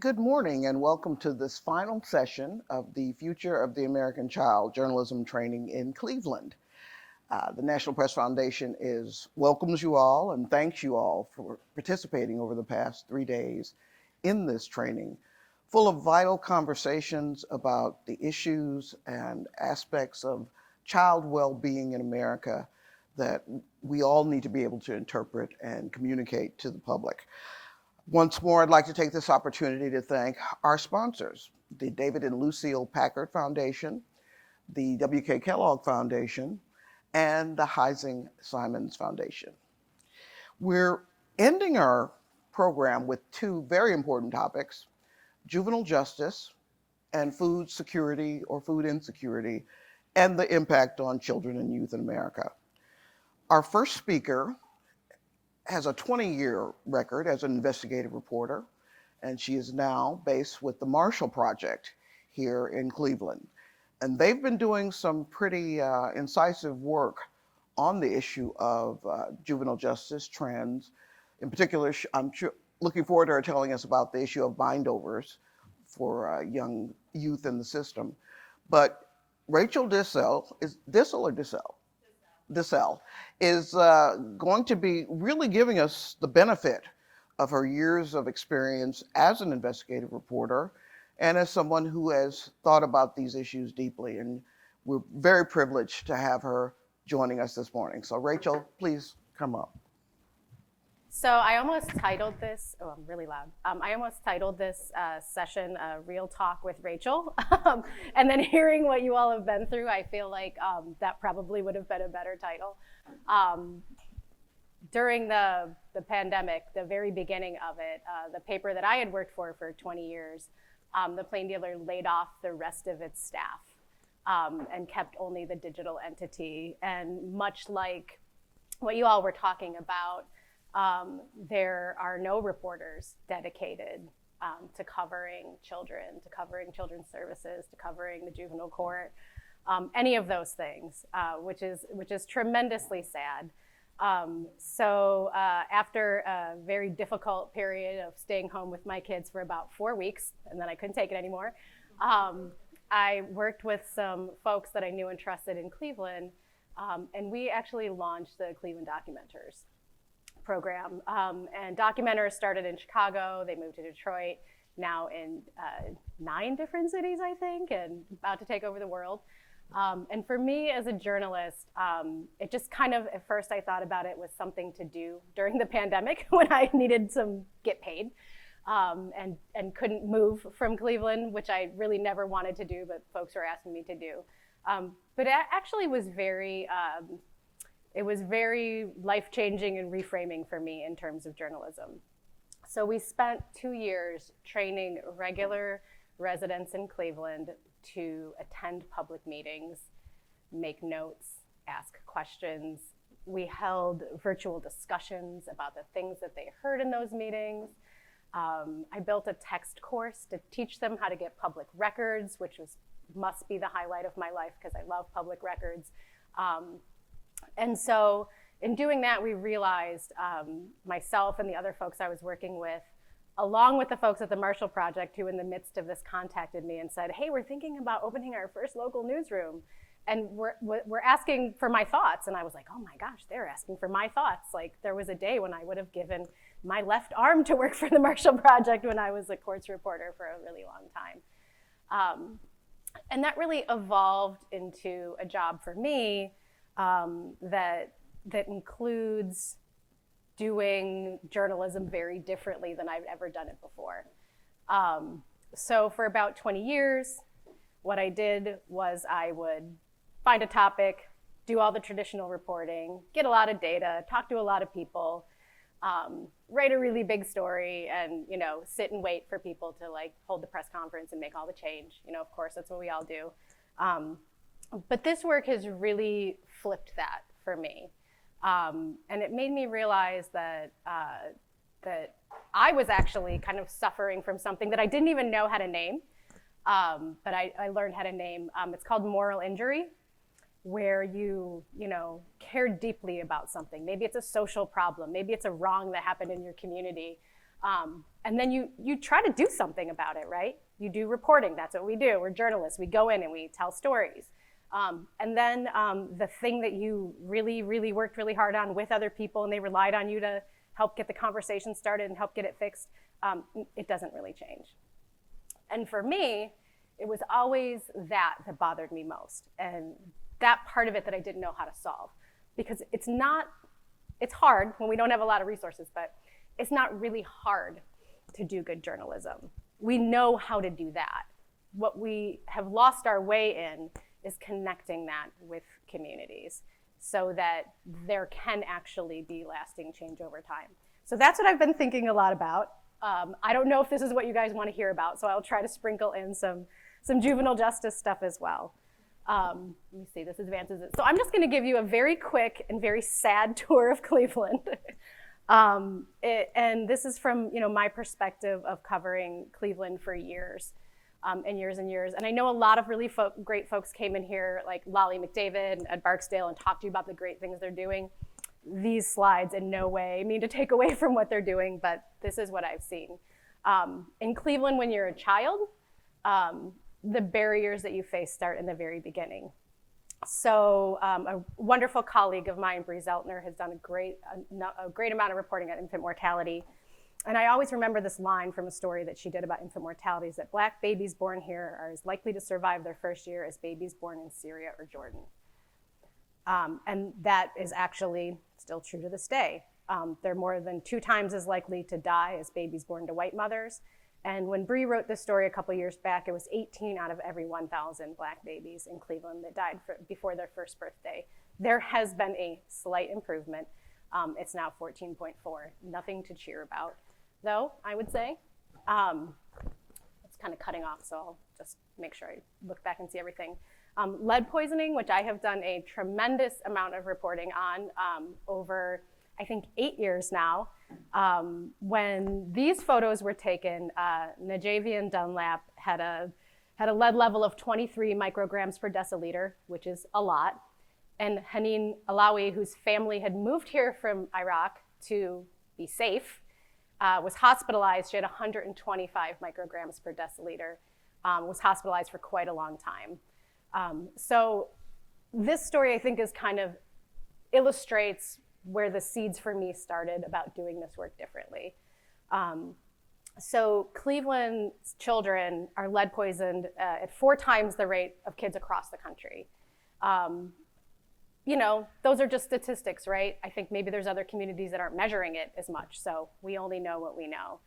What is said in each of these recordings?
Good morning and welcome to this final session of the Future of the American Child Journalism Training in Cleveland. The National Press Foundation welcomes you all and thanks you all for participating over the past 3 days in this training, full of vital conversations about the issues and aspects of child well-being in America that we all need to be able to interpret and communicate to the public. Once more, I'd like to take this opportunity to thank our sponsors, the David and Lucille Packard Foundation, the W.K. Kellogg Foundation, and the Heising Simons Foundation. We're ending our program with two very important topics: juvenile justice and food security or food insecurity, and the impact on children and youth in America. Our first speaker has a 20-year record as an investigative reporter, and she is now based with the Marshall Project here in Cleveland. And they've been doing some pretty incisive work on the issue of juvenile justice trends. In particular, I'm looking forward to her telling us about the issue of bindovers for young youth in the system. But Rachel Dissell, is Dissell or Dissell? Dissell is going to be really giving us the benefit of her years of experience as an investigative reporter and as someone who has thought about these issues deeply. And we're very privileged to have her joining us this morning. So Rachel, please come up. So I almost titled this, I'm really loud. I almost titled this session Real Talk with Rachel. And then hearing what you all have been through, I feel like that probably would have been a better title. During the pandemic, the very beginning of it, the paper that I had worked for 20 years, the Plain Dealer laid off the rest of its staff and kept only the digital entity. And much like what you all were talking about, there are no reporters dedicated to covering children, to covering children's services, to covering the juvenile court, any of those things, which is tremendously sad. So after a very difficult period of staying home with my kids for about 4 weeks, and then I couldn't take it anymore, I worked with some folks that I knew and trusted in Cleveland, and we actually launched the Cleveland Documenters program. And Documenters started in Chicago, they moved to Detroit, now in 9 different cities, I think, and about to take over the world. And for me as a journalist, it just kind of, at first I thought about it was something to do during the pandemic when I needed to get paid and couldn't move from Cleveland, which I really never wanted to do, but folks were asking me to do. But it actually was very life-changing and reframing for me in terms of journalism. So we spent 2 years training regular residents in Cleveland to attend public meetings, make notes, ask questions. We held virtual discussions about the things that they heard in those meetings. I built a text course to teach them how to get public records, which must be the highlight of my life because I love public records. And so in doing that, we realized, myself and the other folks I was working with, along with the folks at the Marshall Project, who in the midst of this contacted me and said, hey, we're thinking about opening our first local newsroom. And we're asking for my thoughts. And I was like, oh my gosh, they're asking for my thoughts. Like there was a day when I would have given my left arm to work for the Marshall Project when I was a courts reporter for a really long time. And that really evolved into a job for me that includes doing journalism very differently than I've ever done it before. So for about 20 years, what I did was I would find a topic, do all the traditional reporting, get a lot of data, talk to a lot of people, write a really big story, and sit and wait for people to hold the press conference and make all the change. Of course, that's what we all do. But this work has really flipped that for me. And it made me realize that I was actually kind of suffering from something that I didn't even know how to name, but I learned how to name. It's called moral injury, where you care deeply about something. Maybe it's a social problem. Maybe it's a wrong that happened in your community. And then you try to do something about it, right? You do reporting, that's what we do. We're journalists, we go in and we tell stories. And then the thing that you really, really worked really hard on with other people and they relied on you to help get the conversation started and help get it fixed, it doesn't really change. And for me, it was always that bothered me most. And that part of it that I didn't know how to solve. Because it's hard when we don't have a lot of resources, but it's not really hard to do good journalism. We know how to do that. What we have lost our way in is connecting that with communities so that there can actually be lasting change over time. So that's what I've been thinking a lot about. I don't know if this is what you guys want to hear about, so I'll try to sprinkle in some juvenile justice stuff as well. Let me see, this advances it. So I'm just going to give you a very quick and very sad tour of Cleveland. And this is from my perspective of covering Cleveland for years and years and years. And I know a lot of really great folks came in here, like Lolly McDavid and Ed Barksdale, and talked to you about the great things they're doing. These slides in no way mean to take away from what they're doing, but this is what I've seen. In Cleveland, when you're a child, the barriers that you face start in the very beginning. So a wonderful colleague of mine, Bree Zeltner, has done a great amount of reporting on infant mortality. And I always remember this line from a story that she did about infant mortality, is that Black babies born here are as likely to survive their first year as babies born in Syria or Jordan. And that is actually still true to this day. They're more than 2 times as likely to die as babies born to white mothers. And when Bree wrote this story a couple years back, it was 18 out of every 1,000 Black babies in Cleveland that died before their first birthday. There has been a slight improvement. It's now 14.4. Nothing to cheer about, though, I would say. It's kind of cutting off, so I'll just make sure I look back and see everything. Lead poisoning, which I have done a tremendous amount of reporting on over, I think, 8 years now. When these photos were taken, Najavian Dunlap had a lead level of 23 micrograms per deciliter, which is a lot. And Haneen Alawi, whose family had moved here from Iraq to be safe, was hospitalized. She had 125 micrograms per deciliter, was hospitalized for quite a long time. So this story, I think, is kind of illustrates where the seeds for me started about doing this work differently. So Cleveland's children are lead poisoned at 4 times the rate of kids across the country. Those are just statistics, right? I think maybe there's other communities that aren't measuring it as much, so we only know what we know.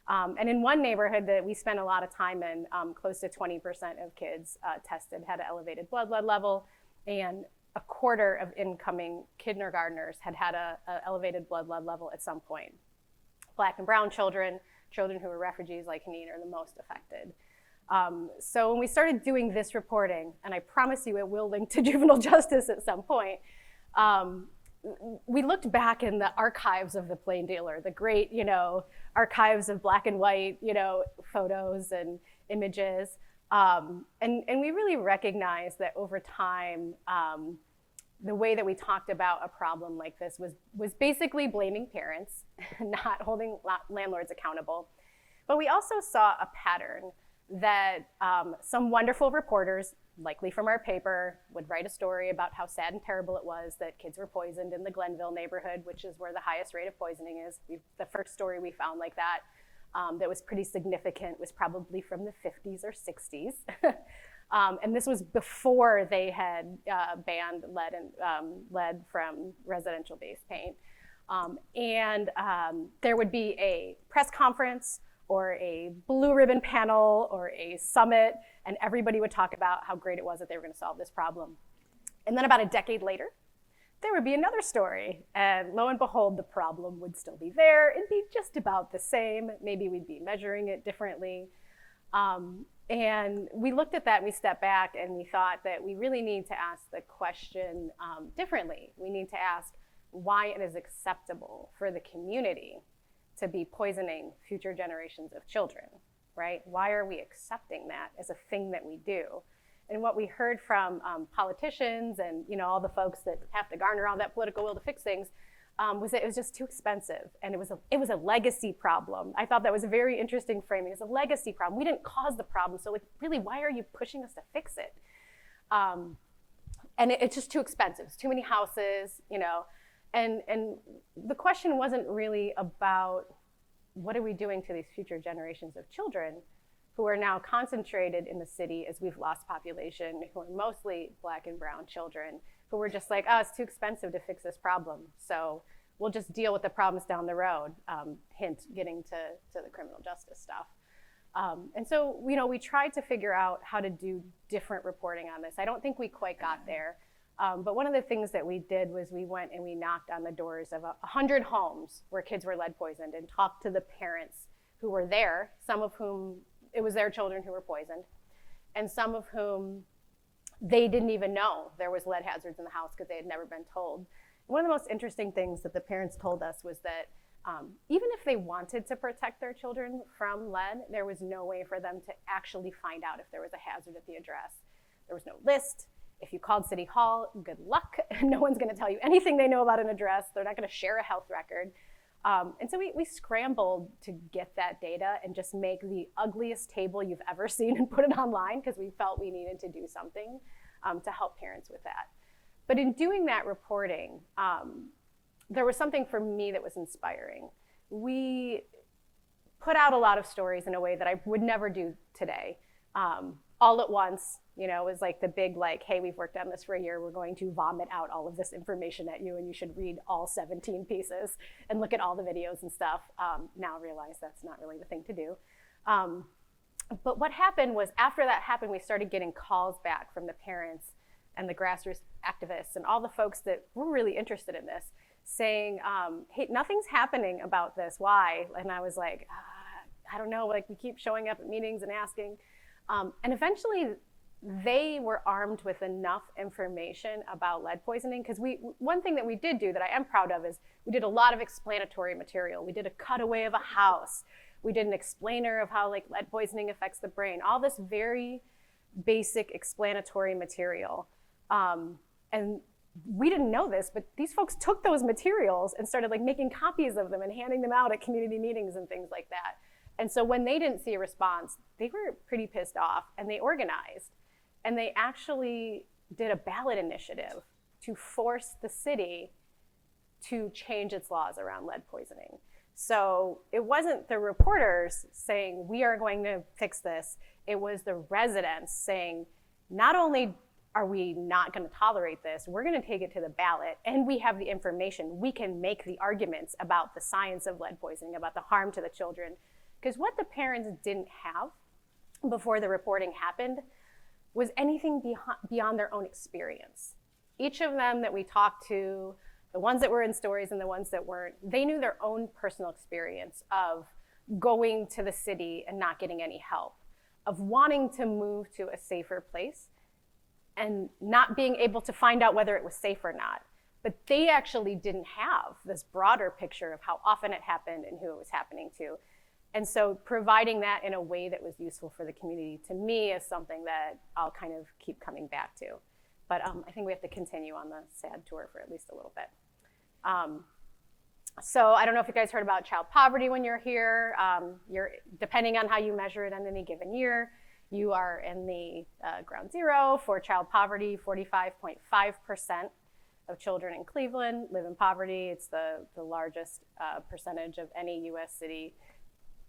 And in one neighborhood that we spent a lot of time in, close to 20% of kids tested had an elevated blood lead level, and a quarter of incoming kindergartners had a elevated blood lead level at some point. Black and brown children who are refugees like Haneen are the most affected. So when we started doing this reporting, and I promise you it will link to juvenile justice at some point, we looked back in the archives of the Plain Dealer, the great, archives of black and white, photos and images. And we really recognized that over time, the way that we talked about a problem like this was basically blaming parents, not holding landlords accountable. But we also saw a pattern that some wonderful reporters, likely from our paper, would write a story about how sad and terrible it was that kids were poisoned in the Glenville neighborhood, which is where the highest rate of poisoning is. The first story we found like that that was pretty significant was probably from the 50s or 60s. And this was before they had banned lead from residential base paint. And there would be a press conference or a blue ribbon panel or a summit, and everybody would talk about how great it was that they were going to solve this problem. And then about a decade later, there would be another story, and lo and behold, the problem would still be there. It'd be just about the same. Maybe we'd be measuring it differently. And we looked at that and we stepped back and we thought that we really need to ask the question differently. We need to ask why it is acceptable for the community to be poisoning future generations of children, right? Why are we accepting that as a thing that we do? And what we heard from politicians and all the folks that have to garner all that political will to fix things was that it was just too expensive, and it was a legacy problem. I thought that was a very interesting framing. It's a legacy problem. We didn't cause the problem, so like really, why are you pushing us to fix it? And it's just too expensive. It's too many houses, you know. And the question wasn't really about what are we doing to these future generations of children who are now concentrated in the city as we've lost population, who are mostly Black and brown children, who were just like, oh, it's too expensive to fix this problem, so we'll just deal with the problems down the road, hint, getting to the criminal justice stuff. And so, you know, we tried to figure out how to do different reporting on this. I don't think we quite got there. But one of the things that we did was we went and we knocked on the doors of 100 homes where kids were lead poisoned and talked to the parents who were there, some of whom it was their children who were poisoned, and some of whom they didn't even know there was lead hazards in the house because they had never been told. One of the most interesting things that the parents told us was that even if they wanted to protect their children from lead, there was no way for them to actually find out if there was a hazard at the address. There was no list. If you called City Hall, good luck. No one's gonna tell you anything they know about an address. They're not gonna share a health record. And so we scrambled to get that data and just make the ugliest table you've ever seen and put it online because we felt we needed to do something to help parents with that. But in doing that reporting, there was something for me that was inspiring. We put out a lot of stories in a way that I would never do today. All at once, you know, it was like the big, like, hey, we've worked on this for a year. We're going to vomit out all of this information at you, and you should read all 17 pieces and look at all the videos and stuff. Now realize that's not really the thing to do. But what happened was after that happened, we started getting calls back from the parents and the grassroots activists and all the folks that were really interested in this saying, hey, nothing's happening about this. Why? And I was like, I don't know. Like, we keep showing up at meetings and asking. And eventually they were armed with enough information about lead poisoning, because one thing that we did do that I am proud of is we did a lot of explanatory material. We did a cutaway of a house. We did an explainer of how like lead poisoning affects the brain, all this very basic explanatory material. And we didn't know this, but these folks took those materials and started like making copies of them and handing them out at community meetings and things like that. And so when they didn't see a response, they were pretty pissed off, and they organized. And they actually did a ballot initiative to force the city to change its laws around lead poisoning. So it wasn't the reporters saying, we are going to fix this. It was the residents saying, not only are we not going to tolerate this, we're going to take it to the ballot, and we have the information. We can make the arguments about the science of lead poisoning, about the harm to the children. Because what the parents didn't have before the reporting happened was anything beyond their own experience. Each of them that we talked to, the ones that were in stories and the ones that weren't, they knew their own personal experience of going to the city and not getting any help, of wanting to move to a safer place and not being able to find out whether it was safe or not. But they actually didn't have this broader picture of how often it happened and who it was happening to. And so providing that in a way that was useful for the community, to me, is something that I'll kind of keep coming back to. But I think we have to continue on the SAD tour for at least a little bit. So I don't know if you guys heard about child poverty when you're here. Depending on how you measure it in any given year, you are in the ground zero for child poverty. 45.5% of children in Cleveland live in poverty. It's the largest percentage of any US city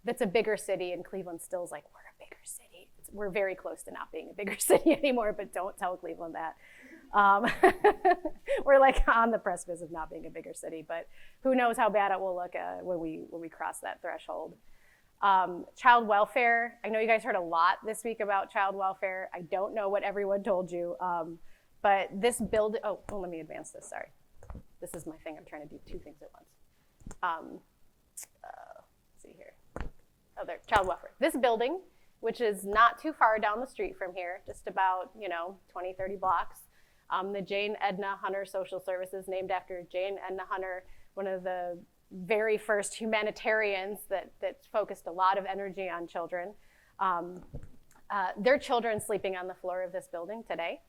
that's a bigger city, and Cleveland still is like, we're a bigger city. We're very close to not being a bigger city anymore, but don't tell Cleveland that. We're like on the precipice of not being a bigger city, but who knows how bad it will look when we cross that threshold. Child welfare, I know you guys heard a lot this week about child welfare. I don't know what everyone told you, but this build, let me advance this, sorry. This is my thing, I'm trying to do two things at once. Let's see here. Oh, there, child welfare. This building, which is not too far down the street from here, just about 20, 30 blocks. The Jane Edna Hunter Social Services, named after Jane Edna Hunter, one of the very first humanitarians that focused a lot of energy on children. Their children sleeping on the floor of this building today.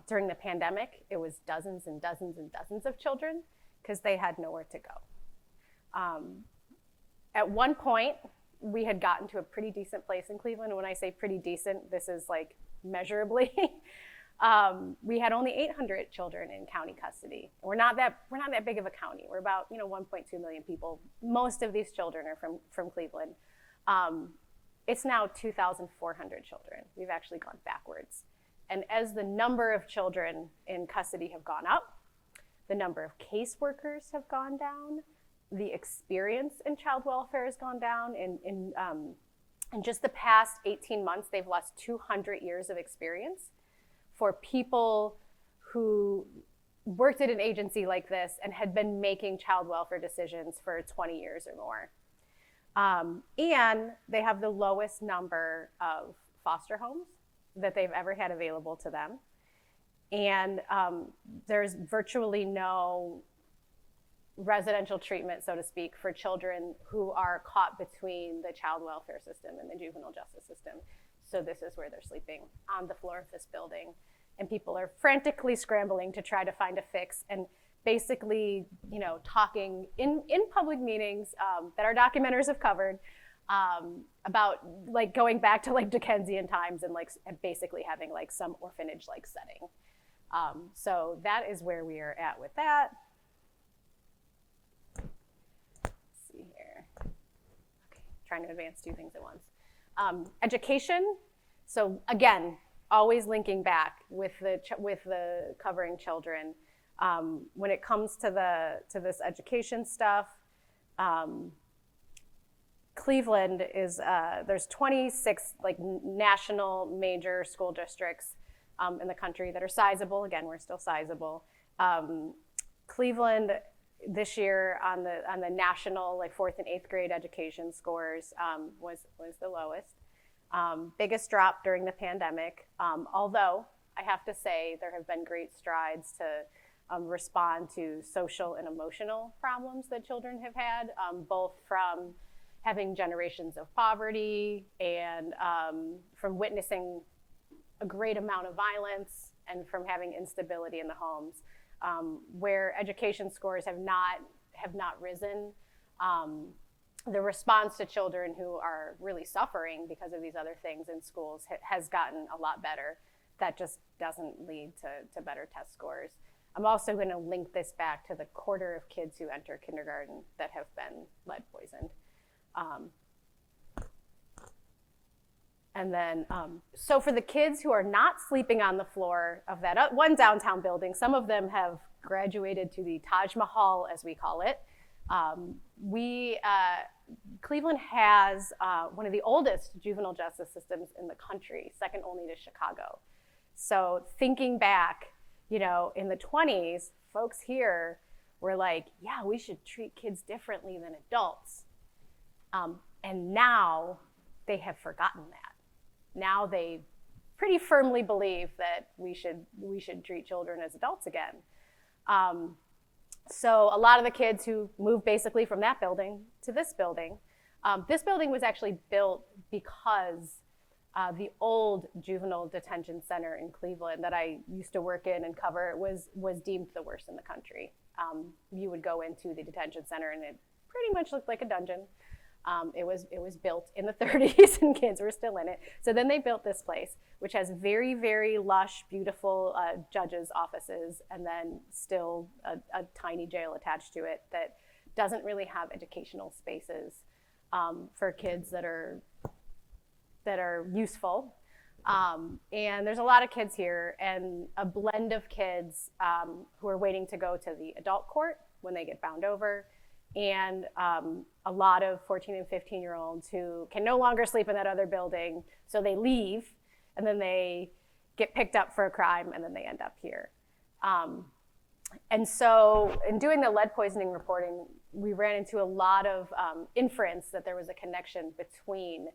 During the pandemic, it was dozens and dozens and dozens of children, because they had nowhere to go. At one point, we had gotten to a pretty decent place in Cleveland. When I say pretty decent, this is like measurably. We had only 800 children in county custody. We're not that big of a county. We're about 1.2 million people. Most of these children are from Cleveland. It's now 2,400 children. We've actually gone backwards. And as the number of children in custody have gone up, the number of caseworkers have gone down, the experience in child welfare has gone down. In just the past 18 months, they've lost 200 years of experience for people who worked at an agency like this and had been making child welfare decisions for 20 years or more. And they have the lowest number of foster homes that they've ever had available to them. And there's virtually no residential treatment, so to speak, for children who are caught between the child welfare system and the juvenile justice system. So this is where they're sleeping, on the floor of this building. And people are frantically scrambling to try to find a fix, and basically, talking in public meetings that our documenters have covered about like going back to like Dickensian times and basically having like some orphanage-like setting. So that is where we are at with that. Here. Okay, trying to advance two things at once. Education. So again, always linking back with the covering children. When it comes to this education stuff, Cleveland is there's 26 like national major school districts in the country that are sizable. Again, we're still sizable. Cleveland this year on the national like 4th and 8th grade education scores was the lowest. Biggest drop during the pandemic, although I have to say there have been great strides to respond to social and emotional problems that children have had, both from having generations of poverty and from witnessing a great amount of violence and from having instability in the homes. Where education scores have not risen, the response to children who are really suffering because of these other things in schools has gotten a lot better. That just doesn't lead to better test scores. I'm also going to link this back to the quarter of kids who enter kindergarten that have been lead poisoned. And then, so for the kids who are not sleeping on the floor of that one downtown building, some of them have graduated to the Taj Mahal, as we call it. Cleveland has one of the oldest juvenile justice systems in the country, second only to Chicago. So thinking back, in the 20s, folks here were like, yeah, we should treat kids differently than adults. And now they have forgotten that. Now they pretty firmly believe that we should treat children as adults again. So a lot of the kids who moved basically from that building to this building was actually built because the old juvenile detention center in Cleveland that I used to work in and cover was deemed the worst in the country. You would go into the detention center and it pretty much looked like a dungeon. It was built in the 30s and kids were still in it. So then they built this place, which has very, very lush, beautiful judges' offices, and then still a tiny jail attached to it that doesn't really have educational spaces for kids that are useful. And there's a lot of kids here and a blend of kids who are waiting to go to the adult court when they get bound over, and a lot of 14 and 15-year-olds who can no longer sleep in that other building, so they leave, and then they get picked up for a crime, and then they end up here. And so in doing the lead poisoning reporting, we ran into a lot of inference that there was a connection between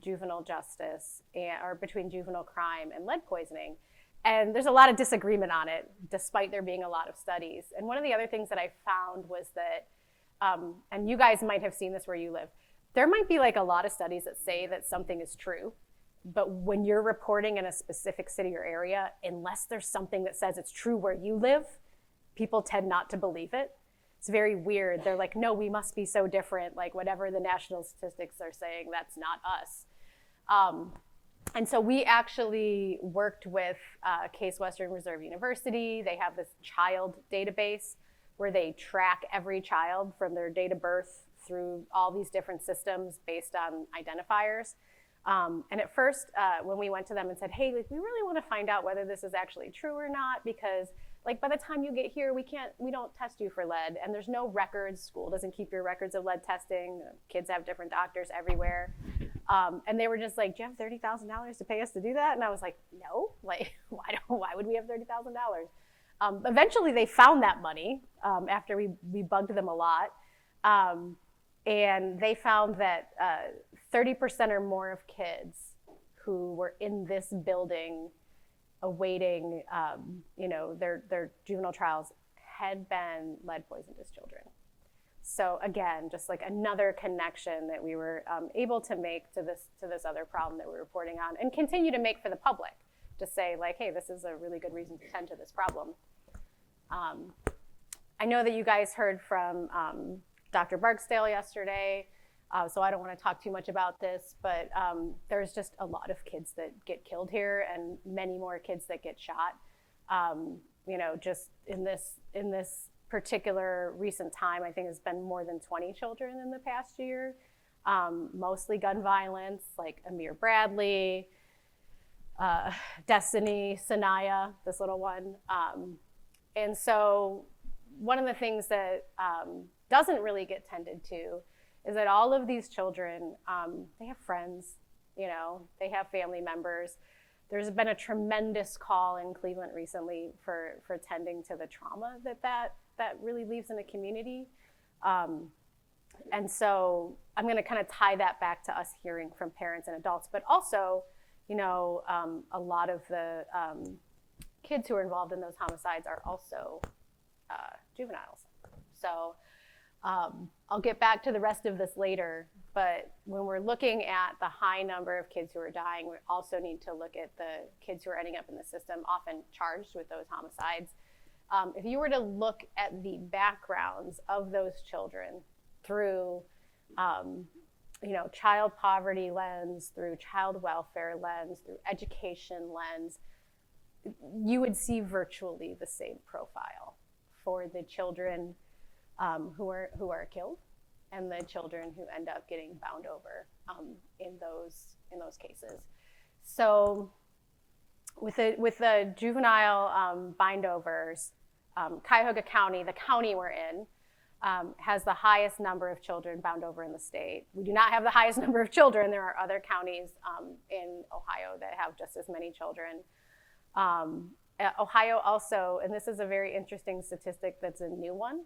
juvenile justice or between juvenile crime and lead poisoning. And there's a lot of disagreement on it, despite there being a lot of studies. And one of the other things that I found was that, and you guys might have seen this where you live, there might be like a lot of studies that say that something is true, but when you're reporting in a specific city or area, unless there's something that says it's true where you live, people tend not to believe it. It's very weird. They're like, no, we must be so different. Like whatever the national statistics are saying, that's not us. And so we actually worked with Case Western Reserve University. They have this child database where they track every child from their date of birth through all these different systems based on identifiers. And at first, when we went to them and said, hey, like, we really want to find out whether this is actually true or not, because like by the time you get here, we don't test you for lead, and there's no records. School doesn't keep your records of lead testing. Kids have different doctors everywhere. And they were just like, do you have $30,000 to pay us to do that? And I was like, no, like, why would we have $30,000? Eventually they found that money after we bugged them a lot. And they found that 30% or more of kids who were in this building awaiting their juvenile trials had been lead poisoned as children. So again, just like another connection that we were able to make to this other problem that we're reporting on, and continue to make for the public, to say like, hey, this is a really good reason to tend to this problem. I know that you guys heard from Dr. Barksdale yesterday, so I don't want to talk too much about this, but there's just a lot of kids that get killed here, and many more kids that get shot. Just in this particular recent time, I think it's been more than 20 children in the past year, mostly gun violence, like Amir Bradley, Destiny, Sanaya, this little one. And so one of the things that doesn't really get tended to is that all of these children, they have friends, they have family members. There's been a tremendous call in Cleveland recently for tending to the trauma that really leaves in a community. And so I'm gonna kind of tie that back to us hearing from parents and adults, but also, a lot of the kids who are involved in those homicides are also juveniles. So I'll get back to the rest of this later, but when we're looking at the high number of kids who are dying, we also need to look at the kids who are ending up in the system, often charged with those homicides. If you were to look at the backgrounds of those children through, child poverty lens, through child welfare lens, through education lens, you would see virtually the same profile for the children who are killed and the children who end up getting bound over in those cases. So with the juvenile bindovers, Cuyahoga County, the county we're in, has the highest number of children bound over in the state. We do not have the highest number of children. There are other counties in Ohio that have just as many children. Ohio also, and this is a very interesting statistic that's a new one.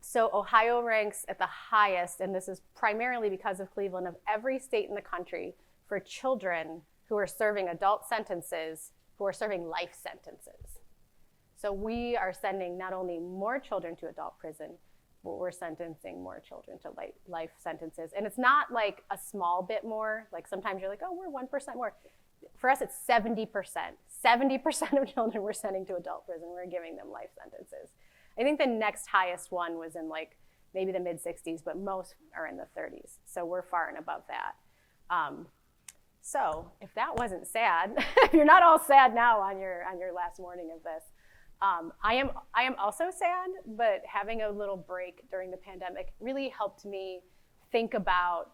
So Ohio ranks at the highest, and this is primarily because of Cleveland, of every state in the country for children who are serving adult sentences, who are serving life sentences. So we are sending not only more children to adult prison, but we're sentencing more children to life sentences. And it's not like a small bit more. Like sometimes you're like, oh, we're 1% more. For us, it's 70%. 70% of children we're sending to adult prison, we're giving them life sentences. I think the next highest one was in like maybe the mid 60s, but most are in the 30s. So we're far and above that. So if that wasn't sad, if you're not all sad now on your last morning of this, I am also sad, but having a little break during the pandemic really helped me think about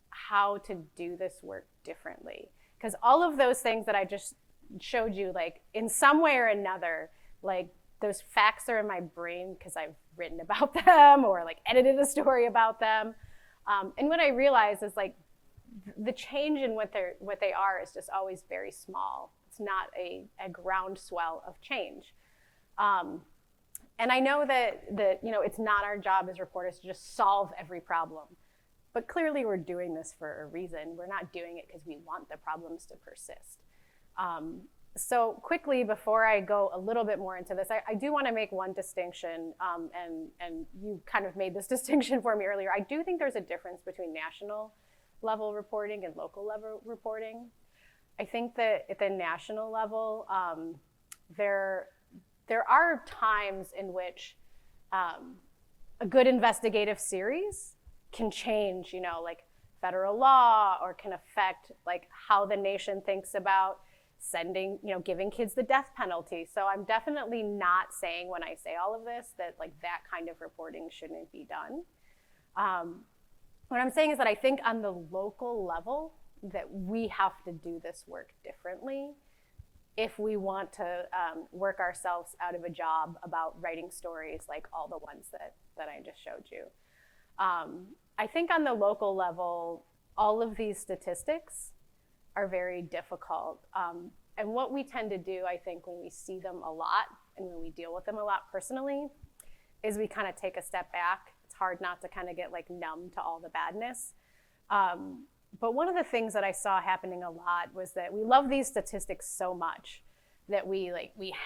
how to do this work differently. Because all of those things that I just showed you, like in some way or another, like those facts are in my brain because I've written about them or like edited a story about them. And what I realized is like the change in what they are is just always very small. It's not a groundswell of change. And I know that it's not our job as reporters to just solve every problem. But clearly we're doing this for a reason. We're not doing it because we want the problems to persist. So quickly, before I go a little bit more into this, I do want to make one distinction, and you kind of made this distinction for me earlier. I do think there's a difference between national level reporting and local level reporting. I think that at the national level, there are times in which A good investigative series can change, like federal law, or can affect like how the nation thinks about sending, giving kids the death penalty. So I'm definitely not saying when I say all of this that like that kind of reporting shouldn't be done. What I'm saying is that I think on the local level that we have to do this work differently if we want to work ourselves out of a job about writing stories like all the ones that I just showed you. I think on the local level, all of these statistics are very difficult. And what we tend to do, I think, when we see them a lot and when we deal with them a lot personally, is we kind of take a step back. It's hard not to kind of get like numb to all the badness. But one of the things that I saw happening a lot was that we love these statistics so much that we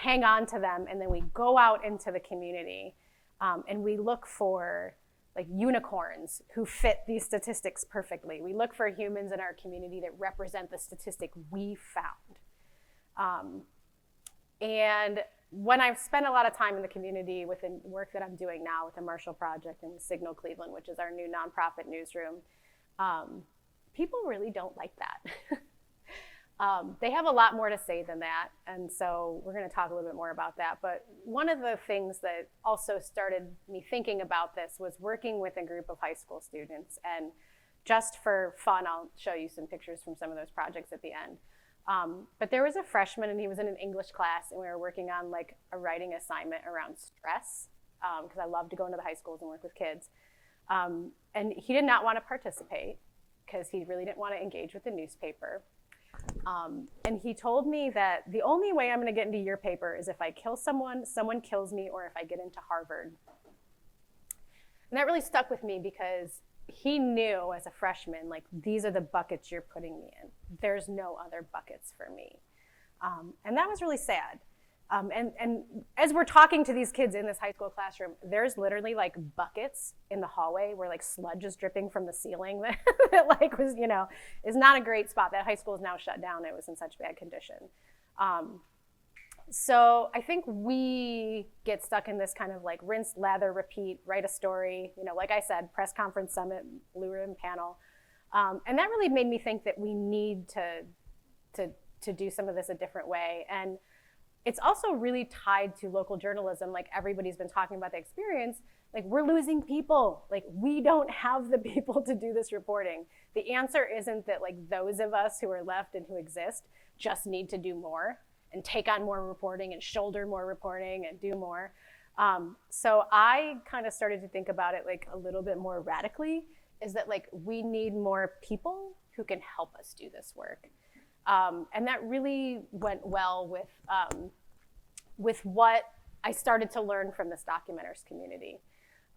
hang on to them, and then we go out into the community and we look for like unicorns who fit these statistics perfectly. We look for humans in our community that represent the statistic we found. And when I've spent a lot of time in the community with the work that I'm doing now with the Marshall Project and with Signal Cleveland, which is our new nonprofit newsroom, people really don't like that. They have a lot more to say than that, and so we're going to talk a little bit more about that. But one of the things that also started me thinking about this was working with a group of high school students. And just for fun, I'll show you some pictures from some of those projects at the end. But there was a freshman, and he was in an English class, and we were working on like a writing assignment around stress, because I love to go into the high schools and work with kids. And he did not want to participate because he really didn't want to engage with the newspaper. And he told me that the only way I'm going to get into your paper is if I kill someone, someone kills me, or if I get into Harvard. And that really stuck with me because he knew as a freshman, like, these are the buckets you're putting me in. There's no other buckets for me. And that was really sad. And as we're talking to these kids in this high school classroom, there's literally like buckets in the hallway where like sludge is dripping from the ceiling that like was, is not a great spot. That high school is now shut down. It was in such bad condition. So I think we get stuck in this kind of like rinse, lather, repeat, write a story, like I said, press conference, summit, blue ribbon panel. And that really made me think that we need to do some of this a different way. And it's also really tied to local journalism. Like everybody's been talking about the experience. Like, we're losing people. Like, we don't have the people to do this reporting. The answer isn't that like those of us who are left and who exist just need to do more and take on more reporting and shoulder more reporting and do more. So I kind of started to think about it like a little bit more radically, is that like we need more people who can help us do this work. And that really went well with what I started to learn from this documenters community.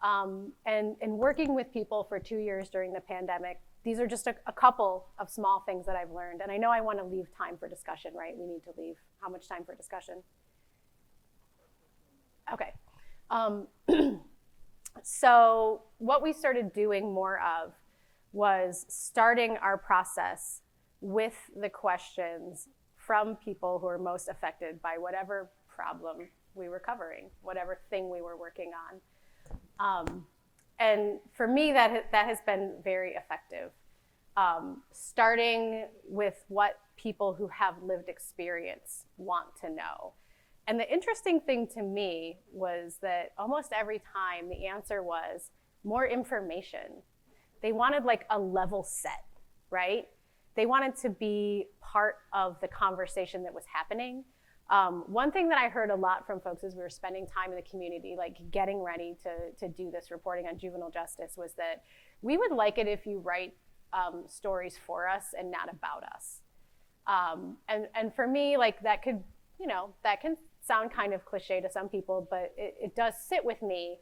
And working with people for 2 years during the pandemic, these are just a couple of small things that I've learned. And I know I want to leave time for discussion, right? We need to leave how much time for discussion? Okay. So what we started doing more of was starting our process with the questions from people who are most affected by whatever problem we were covering, whatever thing we were working on. And for me, that has been very effective. Starting with what people who have lived experience want to know. And the interesting thing to me was that almost every time the answer was more information. They wanted like a level set, right? They wanted to be part of the conversation that was happening. One thing that I heard a lot from folks as we were spending time in the community, like getting ready to do this reporting on juvenile justice, was that we would like it if you write stories for us and not about us. And for me, like that can sound kind of cliche to some people, but it does sit with me,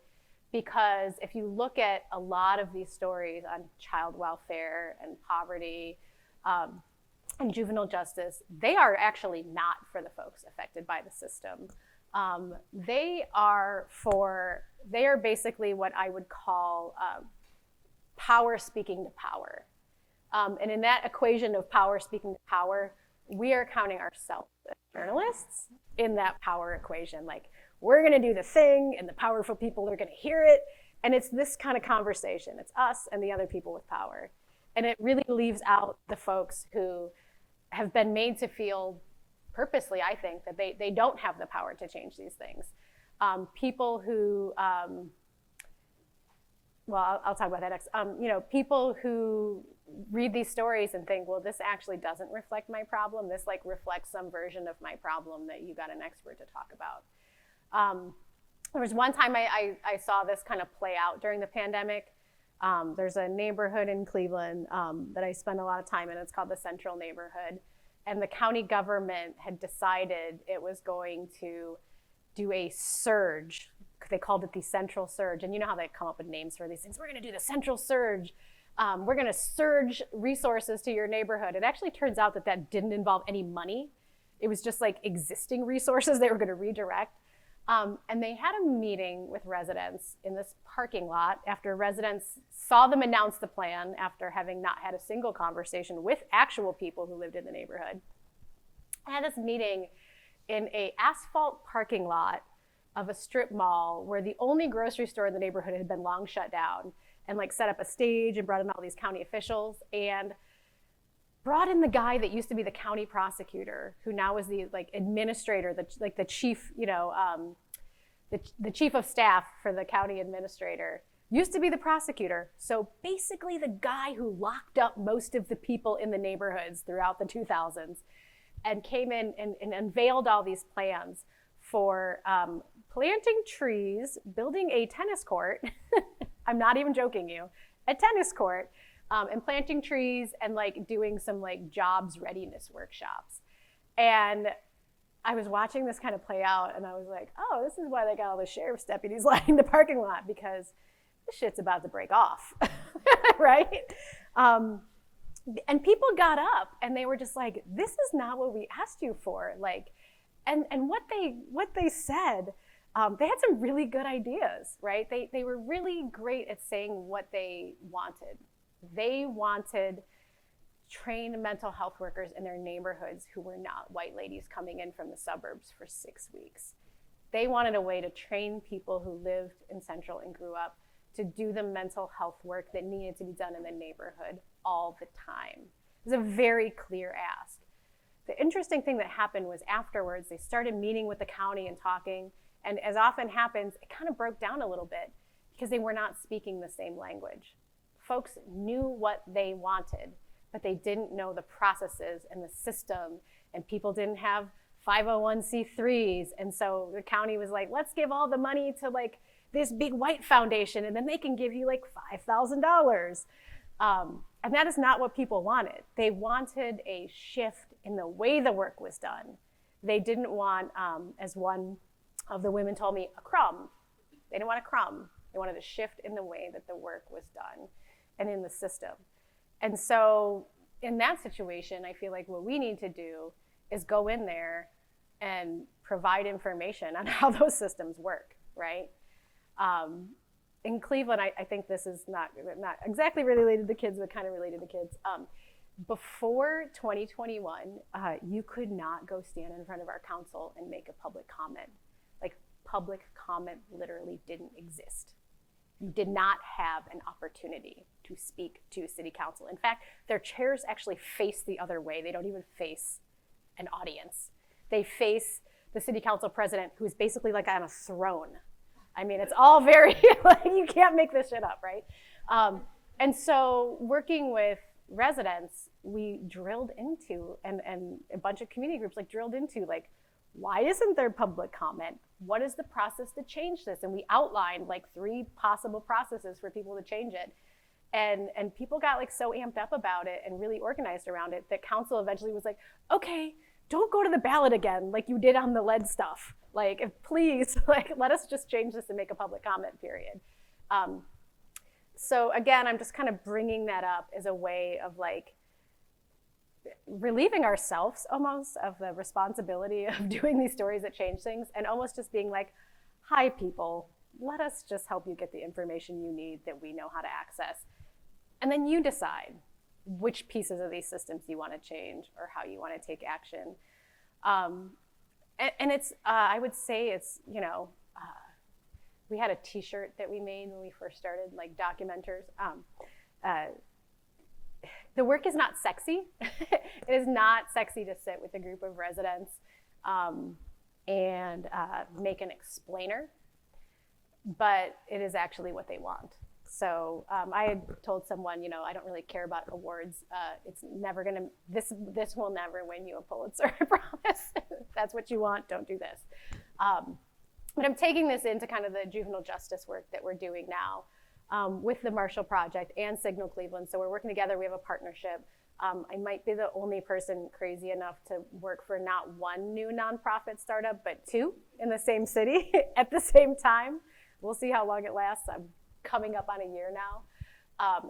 because if you look at a lot of these stories on child welfare and poverty, and juvenile justice, they are actually not for the folks affected by the system. They are basically what I would call power speaking to power. And in that equation of power speaking to power, we are counting ourselves as journalists in that power equation. Like, we're gonna do the thing and the powerful people are gonna hear it. And it's this kind of conversation. It's us and the other people with power. And it really leaves out the folks who have been made to feel purposely, I think, that they don't have the power to change these things. People who, well, I'll talk about that next. People who read these stories and think, well, this actually doesn't reflect my problem. This like reflects some version of my problem that you got an expert to talk about. There was one time I saw this kind of play out during the pandemic. There's a neighborhood in Cleveland that I spend a lot of time in. It's called the Central Neighborhood. And the county government had decided it was going to do a surge. They called it the Central Surge. And you know how they come up with names for these things. We're going to do the Central Surge. We're going to surge resources to your neighborhood. It actually turns out that that didn't involve any money. It was just like existing resources they were going to redirect. And they had a meeting with residents in this parking lot after residents saw them announce the plan after having not had a single conversation with actual people who lived in the neighborhood. I had this meeting in an asphalt parking lot of a strip mall where the only grocery store in the neighborhood had been long shut down, and like set up a stage and brought in all these county officials and brought in the guy that used to be the county prosecutor, who now is the like administrator, the chief, the chief of staff for the county administrator, used to be the prosecutor. So basically the guy who locked up most of the people in the neighborhoods throughout the 2000s and came in and unveiled all these plans for planting trees, building a tennis court. I'm not even joking you, a tennis court, and planting trees and like doing some like jobs readiness workshops. And I was watching this kind of play out and I was like, oh, this is why they got all the sheriff's deputies lining the parking lot, because this shit's about to break off, right? And people got up and they were just like, this is not what we asked you for. Like, and what they said, they had some really good ideas, right? They were really great at saying what they wanted. They wanted trained mental health workers in their neighborhoods who were not white ladies coming in from the suburbs for 6 weeks. They wanted a way to train people who lived in Central and grew up to do the mental health work that needed to be done in the neighborhood all the time. It was a very clear ask. The interesting thing that happened was afterwards, they started meeting with the county and talking, and as often happens, it kind of broke down a little bit because they were not speaking the same language. Folks knew what they wanted, but they didn't know the processes and the system, and people didn't have 501c3s. And so the county was like, let's give all the money to like this big white foundation, and then they can give you like $5,000. And that is not what people wanted. They wanted a shift in the way the work was done. They didn't want, as one of the women told me, a crumb. They didn't want a crumb. They wanted a shift in the way that the work was done and in the system. And so in that situation, I feel like what we need to do is go in there and provide information on how those systems work, right? In Cleveland, I think this is not exactly related to kids, but kind of related to kids. Before 2021, you could not go stand in front of our council and make a public comment. Like, public comment literally didn't exist. You did not have an opportunity to speak to city council. In fact, their chairs actually face the other way. They don't even face an audience. They face the city council president, who is basically like on a throne. I mean, it's all very, like, you can't make this shit up, right? And so working with residents, we drilled into, and a bunch of community groups like drilled into, like, why isn't there public comment? What is the process to change this? And we outlined like 3 possible processes for people to change it. And people got like so amped up about it and really organized around it that council eventually was like, okay, don't go to the ballot again like you did on the lead stuff. Like, please, like, let us just change this and make a public comment period. So again, I'm just kind of bringing that up as a way of like relieving ourselves almost of the responsibility of doing these stories that change things, and almost just being like, hi people, let us just help you get the information you need that we know how to access. And then you decide which pieces of these systems you want to change or how you want to take action. And it's, I would say it's, we had a T-shirt that we made when we first started, like documenters. The work is not sexy. It is not sexy to sit with a group of residents and make an explainer, but it is actually what they want. So I had told someone, I don't really care about awards. It's never gonna, this will never win you a Pulitzer, I promise. If that's what you want, don't do this. But I'm taking this into kind of the juvenile justice work that we're doing now with the Marshall Project and Signal Cleveland. So we're working together, we have a partnership. I might be the only person crazy enough to work for not one new nonprofit startup, but two in the same city at the same time. We'll see how long it lasts. I'm coming up on a year now.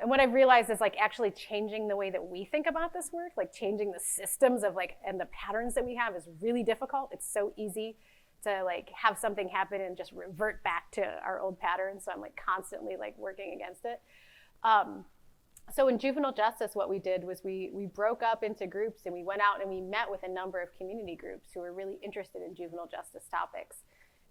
And what I've realized is like actually changing the way that we think about this work, like changing the systems of like, and the patterns that we have is really difficult. It's so easy to like have something happen and just revert back to our old patterns. So I'm like constantly like working against it. So in juvenile justice, what we did was we broke up into groups and we went out and we met with a number of community groups who were really interested in juvenile justice topics.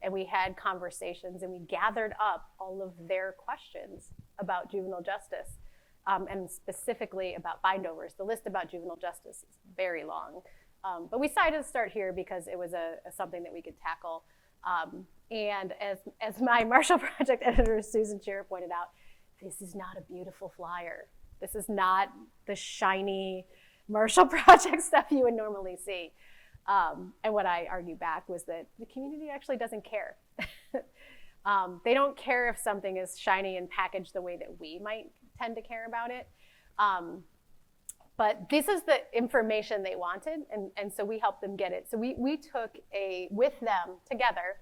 And we had conversations and we gathered up all of their questions about juvenile justice and specifically about bindovers. The list about juvenile justice is very long. But we decided to start here because it was something that we could tackle. And as my Marshall Project editor, Susan Scherer, pointed out, this is not a beautiful flyer. This is not the shiny Marshall Project stuff you would normally see. And what I argued back was that the community actually doesn't care. They don't care if something is shiny and packaged the way that we might tend to care about it. But this is the information they wanted, and so we helped them get it. So we took with them together,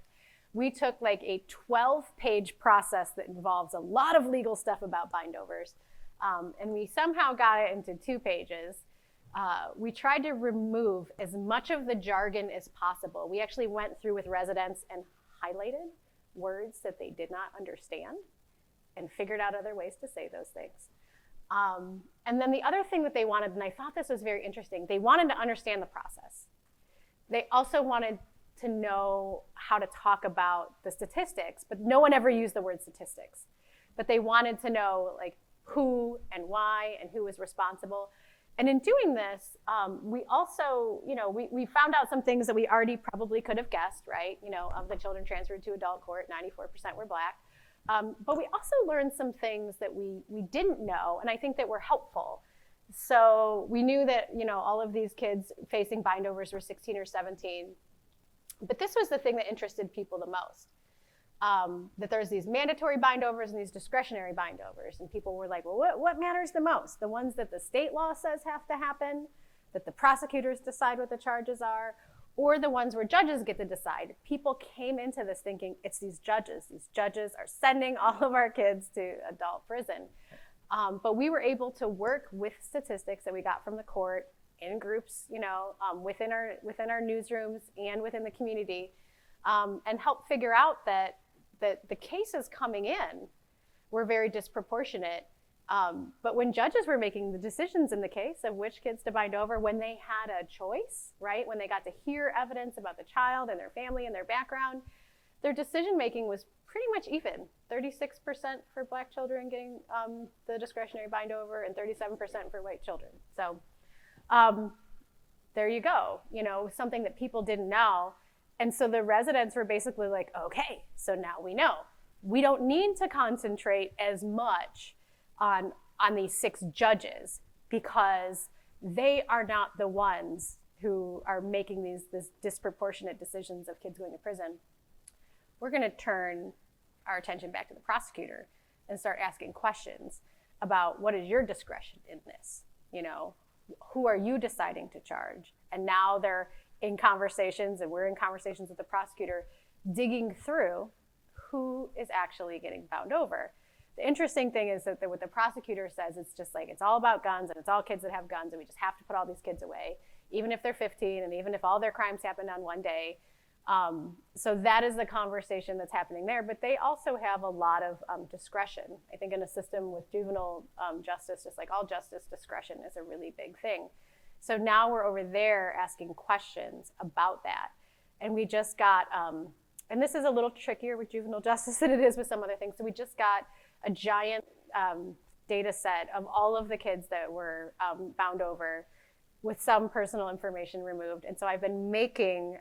we took like a 12-page process that involves a lot of legal stuff about bindovers, and we somehow got it into 2 pages. We tried to remove as much of the jargon as possible. We actually went through with residents and highlighted words that they did not understand and figured out other ways to say those things. And then the other thing that they wanted, and I thought this was very interesting, they wanted to understand the process. They also wanted to know how to talk about the statistics, but no one ever used the word statistics. But they wanted to know like who and why and who was responsible. And in doing this, we also, we found out some things that we already probably could have guessed, right? Of the children transferred to adult court, 94% were Black. But we also learned some things that we didn't know, and I think that were helpful. So we knew that, all of these kids facing bindovers were 16 or 17. But this was the thing that interested people the most. That there's these mandatory bindovers and these discretionary bindovers. And people were like, well, what matters the most? The ones that the state law says have to happen, that the prosecutors decide what the charges are, or the ones where judges get to decide. People came into this thinking it's these judges. These judges are sending all of our kids to adult prison. But we were able to work with statistics that we got from the court in groups, within our newsrooms and within the community, and help figure out that the cases coming in were very disproportionate. But when judges were making the decisions in the case of which kids to bind over, when they had a choice, right, when they got to hear evidence about the child and their family and their background, their decision-making was pretty much even. 36% for Black children getting the discretionary bind over and 37% for white children. So there you go, something that people didn't know. And so the residents were basically like, okay, so now we know. We don't need to concentrate as much on these 6 judges because they are not the ones who are making these disproportionate decisions of kids going to prison. We're gonna turn our attention back to the prosecutor and start asking questions about what is your discretion in this? Who are you deciding to charge? And now they're in conversations, and we're in conversations with the prosecutor, digging through who is actually getting bound over. The interesting thing is that what the prosecutor says, it's just like, it's all about guns, and it's all kids that have guns, and we just have to put all these kids away, even if they're 15, and even if all their crimes happened on one day. So that is the conversation that's happening there, but they also have a lot of discretion. I think in a system with juvenile justice, just like all justice, discretion is a really big thing. So now we're over there asking questions about that. And we just got, and this is a little trickier with juvenile justice than it is with some other things. So we just got a giant data set of all of the kids that were bound over with some personal information removed. And so I've been making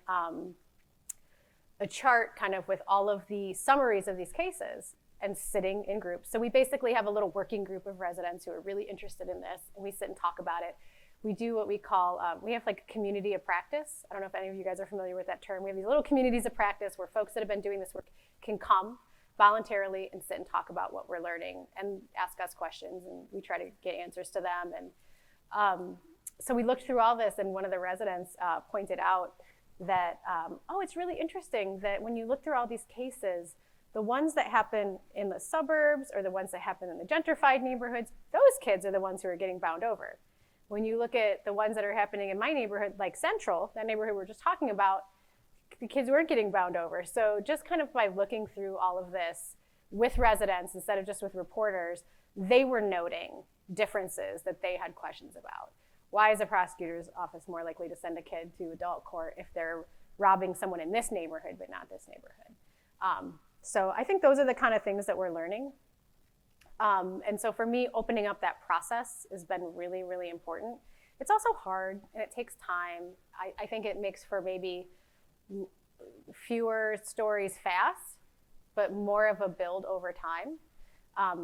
a chart kind of with all of the summaries of these cases and sitting in groups. So we basically have a little working group of residents who are really interested in this, and we sit and talk about it. We do what we call, we have like a community of practice. I don't know if any of you guys are familiar with that term. We have these little communities of practice where folks that have been doing this work can come voluntarily and sit and talk about what we're learning and ask us questions, and we try to get answers to them. And so we looked through all this, and one of the residents pointed out that, oh, it's really interesting that when you look through all these cases, the ones that happen in the suburbs or the ones that happen in the gentrified neighborhoods, those kids are the ones who are getting bound over. When you look at the ones that are happening in my neighborhood, like Central, that neighborhood we were just talking about, the kids weren't getting bound over. So just kind of by looking through all of this with residents instead of just with reporters, they were noting differences that they had questions about. Why is a prosecutor's office more likely to send a kid to adult court if they're robbing someone in this neighborhood but not this neighborhood? So I think those are the kind of things that we're learning. And so for me, opening up that process has been really, really important. It's also hard and it takes time. I think it makes for maybe fewer stories fast, but more of a build over time.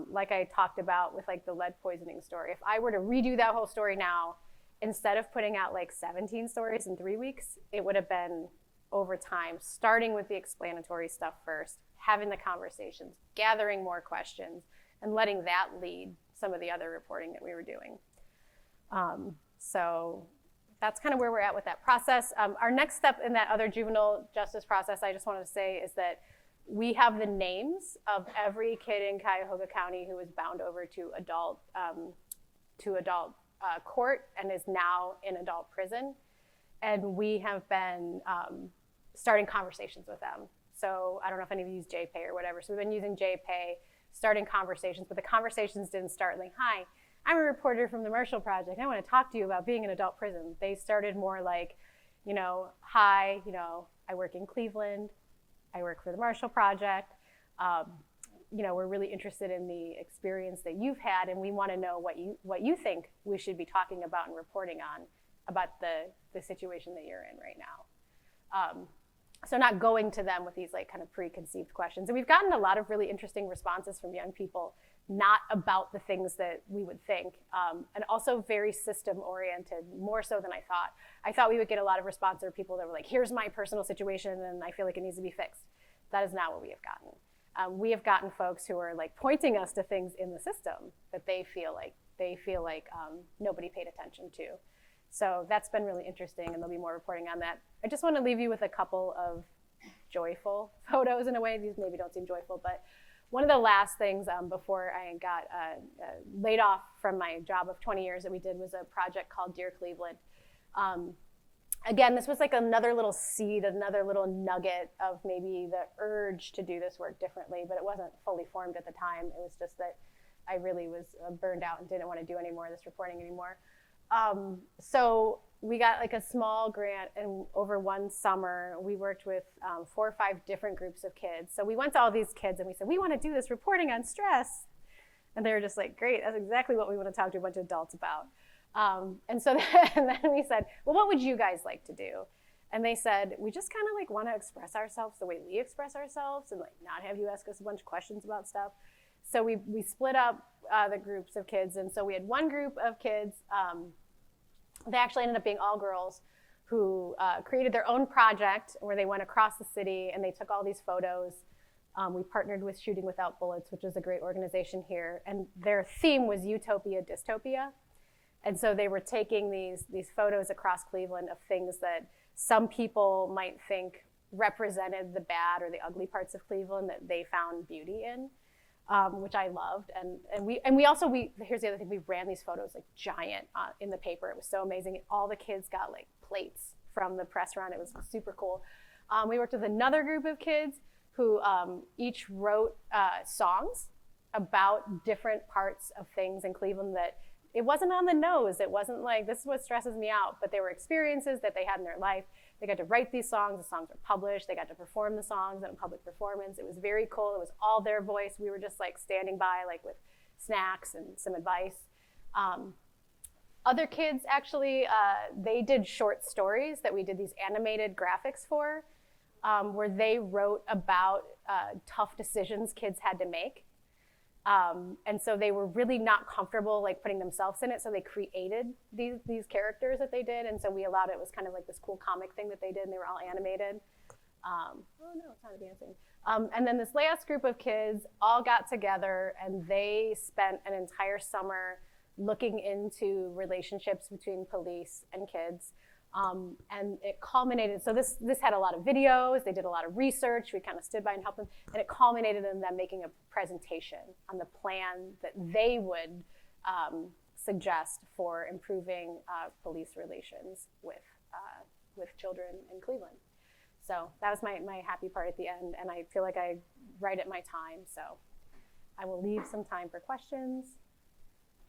Like I talked about with like the lead poisoning story. If I were to redo that whole story now, instead of putting out like 17 stories in 3 weeks, it would have been over time, starting with the explanatory stuff first, having the conversations, gathering more questions, and letting that lead some of the other reporting that we were doing. So that's kind of where we're at with that process. Our next step in that other juvenile justice process, I just wanted to say, is that we have the names of every kid in Cuyahoga County who was bound over to adult court and is now in adult prison. And we have been starting conversations with them. So I don't know if any of you use JPay or whatever. So we've been using JPay, starting conversations, but the conversations didn't start like, hi, I'm a reporter from the Marshall Project. I want to talk to you about being in adult prison. They started more like, hi, I work in Cleveland. I work for the Marshall Project. We're really interested in the experience that you've had, and we want to know what you think we should be talking about and reporting on about the situation that you're in right now. So not going to them with these like kind of preconceived questions. And we've gotten a lot of really interesting responses from young people, not about the things that we would think, and also very system oriented, more so than I thought. I thought we would get a lot of responses from people that were like, here's my personal situation and I feel like it needs to be fixed. That is not what we have gotten. We have gotten folks who are like pointing us to things in the system that they feel like nobody paid attention to. So that's been really interesting, and there'll be more reporting on that. I just want to leave you with a couple of joyful photos in a way. These maybe don't seem joyful, but one of the last things before I got laid off from my job of 20 years that we did was a project called Dear Cleveland. Again, this was like another little seed, another little nugget of maybe the urge to do this work differently, but it wasn't fully formed at the time. It was just that I really was burned out and didn't want to do any more of this reporting anymore. So we got like a small grant, and over one summer, we worked with 4 or 5 different groups of kids. So we went to all these kids and we said, we want to do this reporting on stress. And they were just like, great, that's exactly what we want to talk to a bunch of adults about. And then we said, well, what would you guys like to do? And they said, we just kind of like want to express ourselves the way we express ourselves and like not have you ask us a bunch of questions about stuff. So we split up the groups of kids. And so we had one group of kids, they actually ended up being all girls, who created their own project where they went across the city and they took all these photos. We partnered with Shooting Without Bullets, which is a great organization here. And their theme was utopia, dystopia. And so they were taking these photos across Cleveland of things that some people might think represented the bad or the ugly parts of Cleveland that they found beauty in. Which I loved, and we also here's the other thing, we ran these photos like giant in the paper. It was so amazing. All the kids got like plates from the press run. It was super cool. We worked with another group of kids who each wrote songs about different parts of things in Cleveland that it wasn't on the nose. It wasn't like, this is what stresses me out, but there were experiences that they had in their life. They got to write these songs, the songs were published, they got to perform the songs in a public performance. It was very cool. It was all their voice. We were just like standing by, like with snacks and some advice. Other kids actually, they did short stories that we did these animated graphics for, where they wrote about tough decisions kids had to make. And so they were really not comfortable like putting themselves in it, so they created these characters that they did, and so we allowed it. It was kind of like this cool comic thing that they did, and they were all animated. Oh no, it's not dancing. And then this last group of kids all got together, and they spent an entire summer looking into relationships between police and kids. And it culminated, so this had a lot of videos, they did a lot of research, we kind of stood by and helped them, and it culminated in them making a presentation on the plan that they would suggest for improving police relations with children in Cleveland. So that was my happy part at the end, and I feel like I right at my time, so I will leave some time for questions.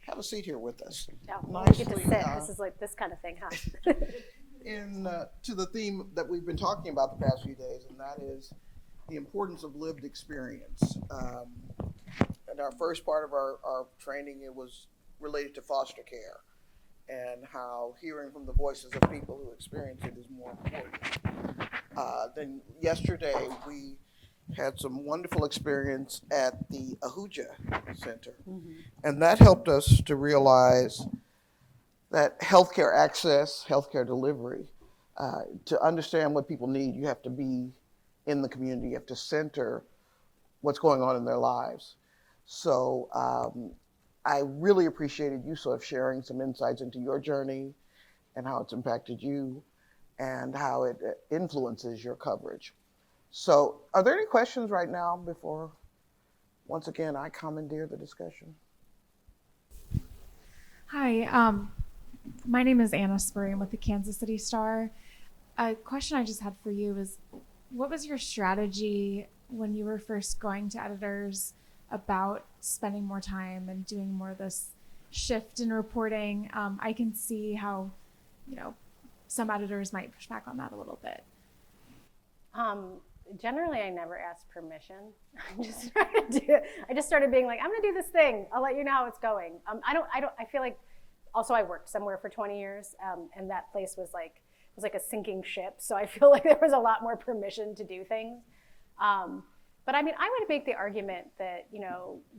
Have a seat here with us. Oh, Nicely, you get to sit. This is like this kind of thing, huh? To the theme that we've been talking about the past few days, and that is the importance of lived experience. And our first part of our training, it was related to foster care and how hearing from the voices of people who experience it is more important. Then yesterday we had some wonderful experience at the Ahuja Center. Mm-hmm. And that helped us to realize that healthcare access, healthcare delivery, to understand what people need, you have to be in the community, you have to center what's going on in their lives. So I really appreciated you sort of sharing some insights into your journey and how it's impacted you and how it influences your coverage. So are there any questions right now before, once again, I commandeer the discussion? Hi, my name is Anna Spurry. I'm with the Kansas City Star. A question I just had for you is, what was your strategy when you were first going to editors about spending more time and doing more of this shift in reporting? I can see how, some editors might push back on that a little bit. Generally, I never ask permission. I just started being like, I'm gonna do this thing. I'll let you know how it's going. I feel like, also I worked somewhere for 20 years, and that place was like a sinking ship. So I feel like there was a lot more permission to do things. But I mean, I would make the argument that,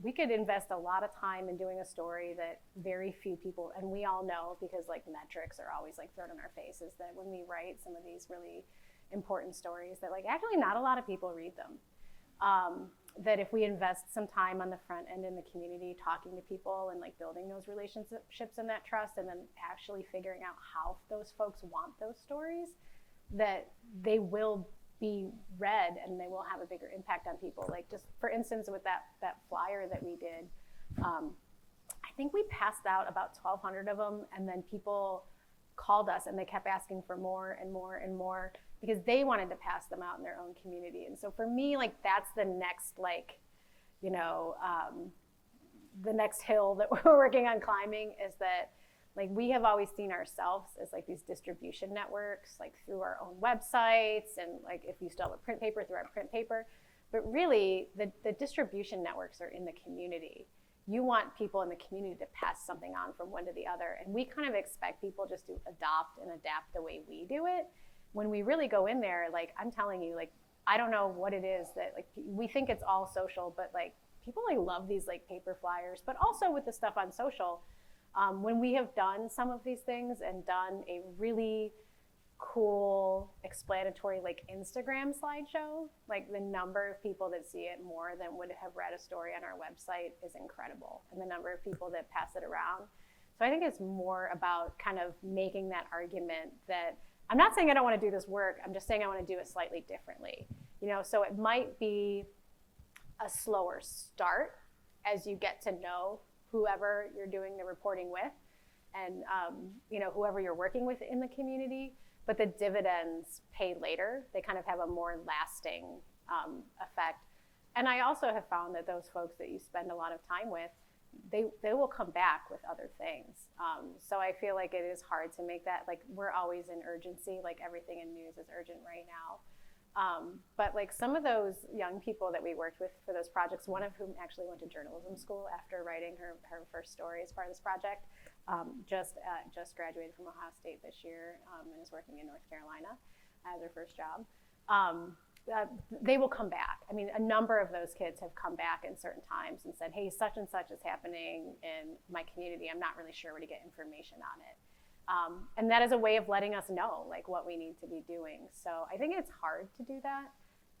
we could invest a lot of time in doing a story that very few people, and we all know, because like metrics are always like thrown in our faces, that when we write some of these really important stories, that like actually not a lot of people read them. That if we invest some time on the front end in the community, talking to people and like building those relationships and that trust, and then actually figuring out how those folks want those stories, that they will be read and they will have a bigger impact on people. Like just for instance, with that flyer that we did, I think we passed out about 1,200 of them, and then people called us and they kept asking for more and more and more, because they wanted to pass them out in their own community. And so for me, like that's the next the next hill that we're working on climbing, is that like we have always seen ourselves as like these distribution networks, like through our own websites, and like if you still have a print paper, through our print paper. But really the distribution networks are in the community. You want people in the community to pass something on from one to the other. And we kind of expect people just to adopt and adapt the way we do it. When we really go in there, like I'm telling you, like I don't know what it is that like we think it's all social, but like people like love these like paper flyers. But also with the stuff on social, when we have done some of these things and done a really cool explanatory like Instagram slideshow, like the number of people that see it more than would have read a story on our website is incredible, and the number of people that pass it around. So I think it's more about kind of making that argument that I'm not saying I don't want to do this work, I'm just saying I want to do it slightly differently. So it might be a slower start as you get to know whoever you're doing the reporting with, and whoever you're working with in the community, but the dividends pay later. They kind of have a more lasting effect. And I also have found that those folks that you spend a lot of time with, they will come back with other things. So I feel like it is hard to make that, like, we're always in urgency, like everything in news is urgent right now. But like some of those young people that we worked with for those projects, one of whom actually went to journalism school after writing her first story as part of this project, just graduated from Ohio State this year, and is working in North Carolina as her first job. They will come back. I mean, a number of those kids have come back in certain times and said, hey, such and such is happening in my community. I'm not really sure where to get information on it. And that is a way of letting us know like what we need to be doing. So I think it's hard to do that,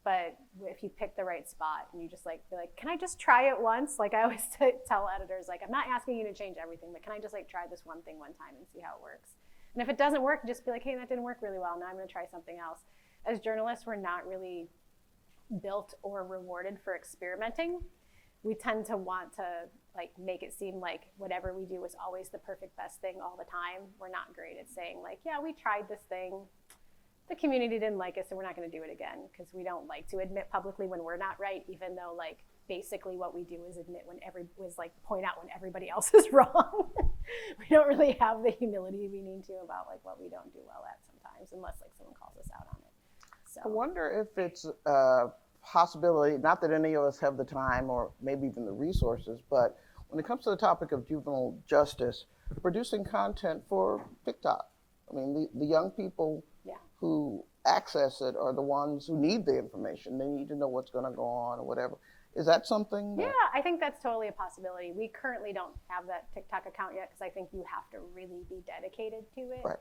but if you pick the right spot and you just like be like, can I just try it once? Like I always tell editors, like, I'm not asking you to change everything, but can I just like try this one thing one time and see how it works? And if it doesn't work, just be like, hey, that didn't work really well. Now I'm going to try something else. As journalists, we're not really built or rewarded for experimenting. We tend to want to like make it seem like whatever we do is always the perfect best thing all the time. We're not great at saying like, yeah, we tried this thing. The community didn't like it, so we're not going to do it again, because we don't like to admit publicly when we're not right, even though like basically what we do is admit point out when everybody else is wrong. We don't really have the humility we need to about like what we don't do well at sometimes, unless like someone calls us out on it. So I wonder if it's a possibility, not that any of us have the time or maybe even the resources, but when it comes to the topic of juvenile justice, producing content for TikTok. I mean, the young people who access it are the ones who need the information. They need to know what's going to go on or whatever. Is that something? Yeah, I think that's totally a possibility. We currently don't have that TikTok account yet because I think you have to really be dedicated to it. Right.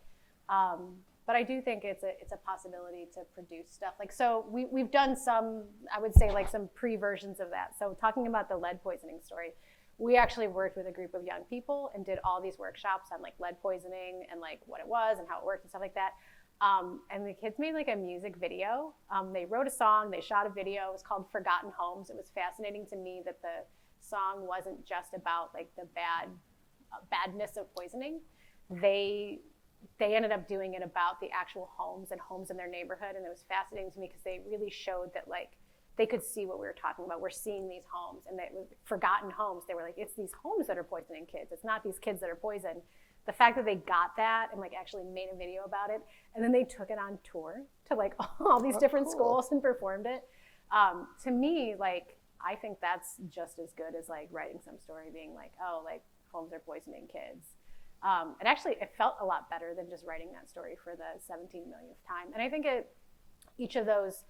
But I do think it's a possibility to produce stuff. Like, so we've done some, I would say like some pre-versions of that. So talking about the lead poisoning story, we actually worked with a group of young people and did all these workshops on like lead poisoning and like what it was and how it worked and stuff like that. And the kids made like a music video. They wrote a song, they shot a video. It was called Forgotten Homes. It was fascinating to me that the song wasn't just about like the badness of poisoning. They ended up doing it about the actual homes in their neighborhood. And it was fascinating to me because they really showed that like they could see what we were talking about. We're seeing these homes, and they were forgotten homes. They were like, it's these homes that are poisoning kids. It's not these kids that are poisoned. The fact that they got that and like actually made a video about it, and then they took it on tour to like all these different schools and performed it. To me, like, I think that's just as good as like writing some story being like, oh, like homes are poisoning kids. It felt a lot better than just writing that story for the 17 millionth time. And I think each of those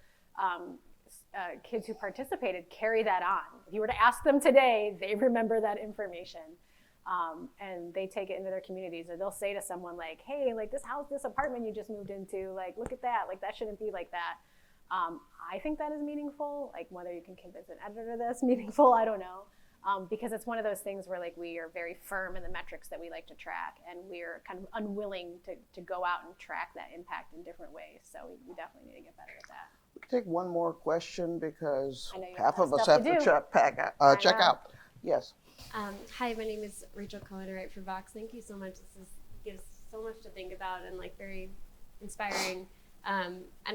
kids who participated carry that on. If you were to ask them today, they remember that information. And they take it into their communities, or they'll say to someone like, hey, like this apartment you just moved into, like, look at that, like that shouldn't be like that. I think that is meaningful. Like whether you can convince an editor that's meaningful, I don't know. Because it's one of those things where like we are very firm in the metrics that we like to track, and we're kind of unwilling to go out and track that impact in different ways. So we definitely need to get better at that. We can take one more question because half of us have to check out. Yes. Hi, my name is Rachel Cohen. I write for Vox. Thank you so much. This gives so much to think about and like very inspiring. And I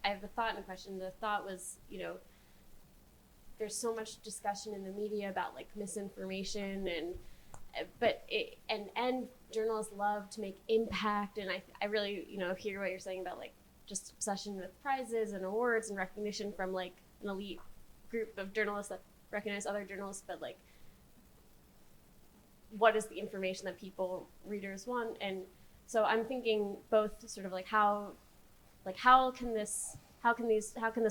have a thought and a question. The thought was, there's so much discussion in the media about like misinformation and journalists love to make impact. And I really, hear what you're saying about like just obsession with prizes and awards and recognition from like an elite group of journalists that recognize other journalists, but like, what is the information that readers want? And so I'm thinking both sort of like how can this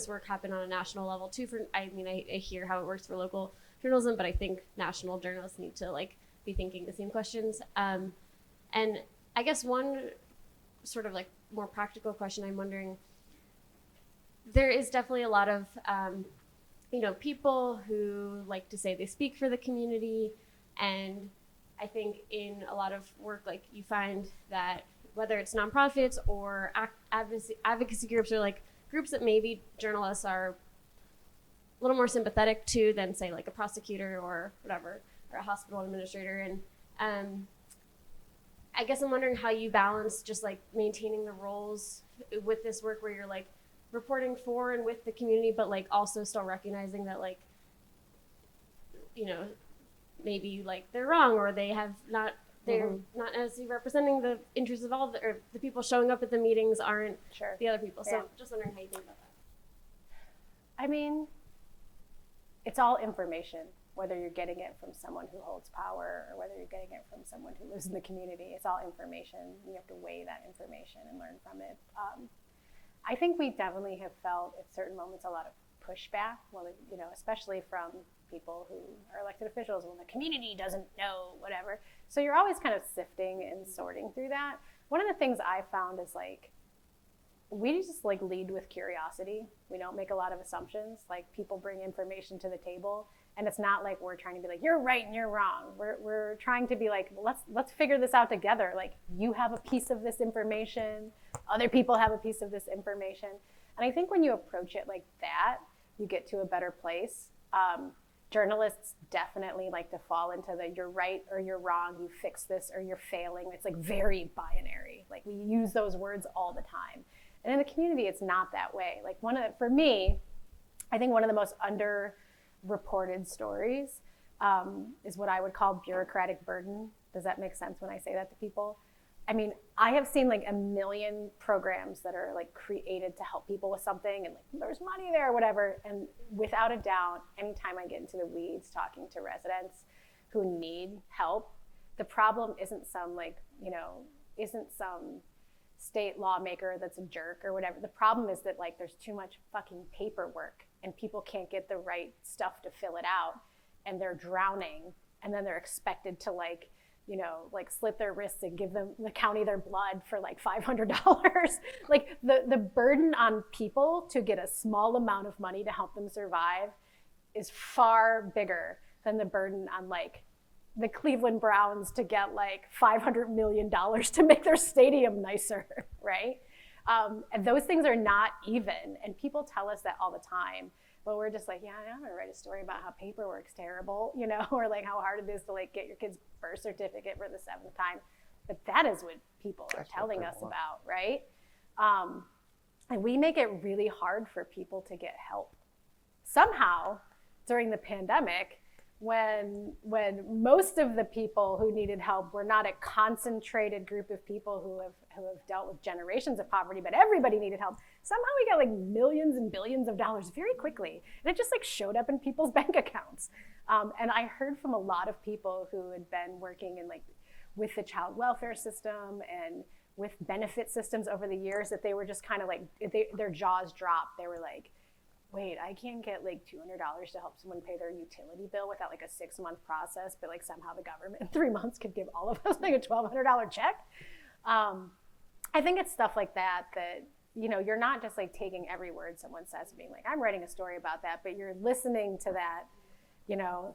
work happen on a national level too? I hear how it works for local journalism, but I think national journalists need to like be thinking the same questions. And I guess one sort of like more practical question, I'm wondering, there is definitely a lot of people who like to say they speak for the community, and I think in a lot of work, like you find that whether it's nonprofits or advocacy groups or like groups that maybe journalists are a little more sympathetic to than say like a prosecutor or whatever, or a hospital administrator. And I guess I'm wondering how you balance just like maintaining the roles with this work where you're like reporting for and with the community, but like also still recognizing that like, maybe like they're wrong, or they're not necessarily representing the interests of all or the people showing up at the meetings aren't the other people. So just wondering how you think about that. I mean, it's all information, whether you're getting it from someone who holds power or whether you're getting it from someone who lives in the community. It's all information. You have to weigh that information and learn from it. I think we definitely have felt at certain moments a lot of pushback, especially from people who are elected officials when the community doesn't know, whatever. So you're always kind of sifting and sorting through that. One of the things I found is we just lead with curiosity. We don't make a lot of assumptions. People bring information to the table, and it's not like we're trying to be like, you're right and you're wrong. We're trying to be like, let's figure this out together. You have a piece of this information, other people have a piece of this information. And I think when you approach it like that, you get to a better place. Journalists definitely like to fall into the you're right or you're wrong, you fix this or you're failing. It's very binary. We use those words all the time. And in the community, it's not that way. For me, I think one of the most underreported stories is what I would call bureaucratic burden. Does that make sense when I say that to people? I mean, I have seen a million programs that are created to help people with something, and there's money there or whatever. And without a doubt, anytime I get into the weeds talking to residents who need help, the problem isn't some state lawmaker that's a jerk or whatever. The problem is that there's too much fucking paperwork and people can't get the right stuff to fill it out, and they're drowning, and then they're expected to slit their wrists and give the county their blood for $500. The burden on people to get a small amount of money to help them survive is far bigger than the burden on the Cleveland Browns to get $500 million to make their stadium nicer, right? And those things are not even, and people tell us that all the time. But we're just I'm gonna write a story about how paperwork's terrible, or how hard it is to get your kid's birth certificate for the 7th time. But that is what people are telling us about, right? And we make it really hard for people to get help. Somehow, during the pandemic, when most of the people who needed help were not a concentrated group of people who have dealt with generations of poverty, but everybody needed help. Somehow we got millions and billions of dollars very quickly, and it just showed up in people's bank accounts. And I heard from a lot of people who had been working in with the child welfare system and with benefit systems over the years that they were just kind of their jaws dropped. They were like, wait, I can't get $200 to help someone pay their utility bill without a 6-month process, but somehow the government in 3 months could give all of us a $1,200 check. I think it's stuff like that you're not just taking every word someone says and being I'm writing a story about that, but you're listening to that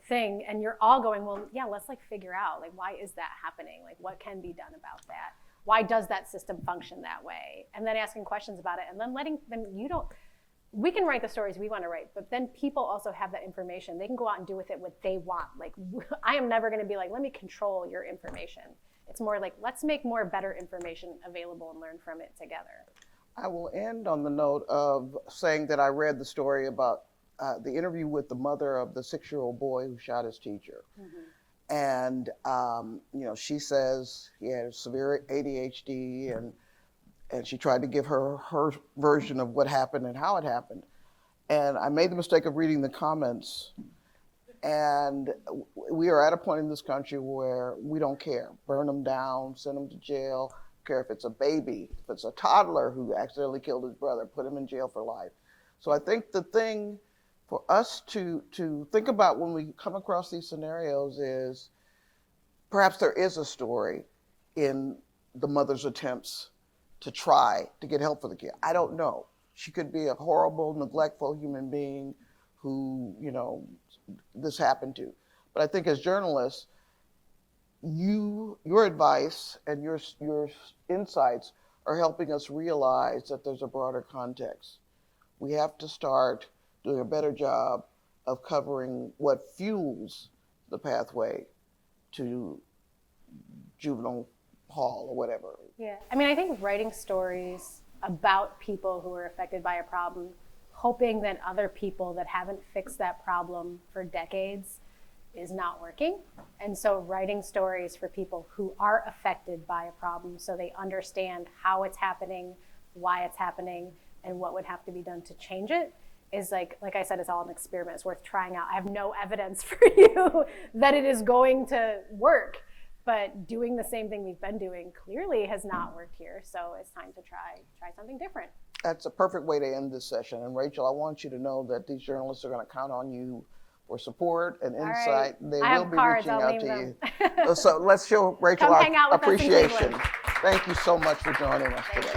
thing, and you're all going, well, yeah, let's figure out why is that happening? What can be done about that? Why does that system function that way? And then asking questions about it, and then letting them, we can write the stories we want to write, but then people also have that information. They can go out and do with it what they want. I am never going to be let me control your information. It's more let's make more better information available and learn from it together. I will end on the note of saying that I read the story about the interview with the mother of the 6-year-old boy who shot his teacher. Mm-hmm. And, she says he had severe ADHD, and she tried to give her version of what happened and how it happened. And I made the mistake of reading the comments. And we are at a point in this country where we don't care. Burn them down, send them to jail. Don't care if it's a baby, if it's a toddler who accidentally killed his brother, put him in jail for life. So I think the thing for us to think about when we come across these scenarios is perhaps there is a story in the mother's attempts to try to get help for the kid. I don't know. She could be a horrible, neglectful human being who, this happened to. But I think as journalists, your advice and your insights are helping us realize that there's a broader context. We have to start doing a better job of covering what fuels the pathway to juvenile hall or whatever. Yeah, I think writing stories about people who are affected by a problem, hoping that other people that haven't fixed that problem for decades is not working. And so writing stories for people who are affected by a problem so they understand how it's happening, why it's happening, and what would have to be done to change it is like I said, it's all an experiment. It's worth trying out. I have no evidence for you that it is going to work, but doing the same thing we've been doing clearly has not worked here. So it's time to try something different. That's a perfect way to end this session. And Rachel, I want you to know that these journalists are going to count on you for support and insight. Right. They I will have be cards, reaching I'll out leave to them. you. So let's show Rachel Come our hang out with us in appreciation. Cleveland. Thank you so much for joining us today.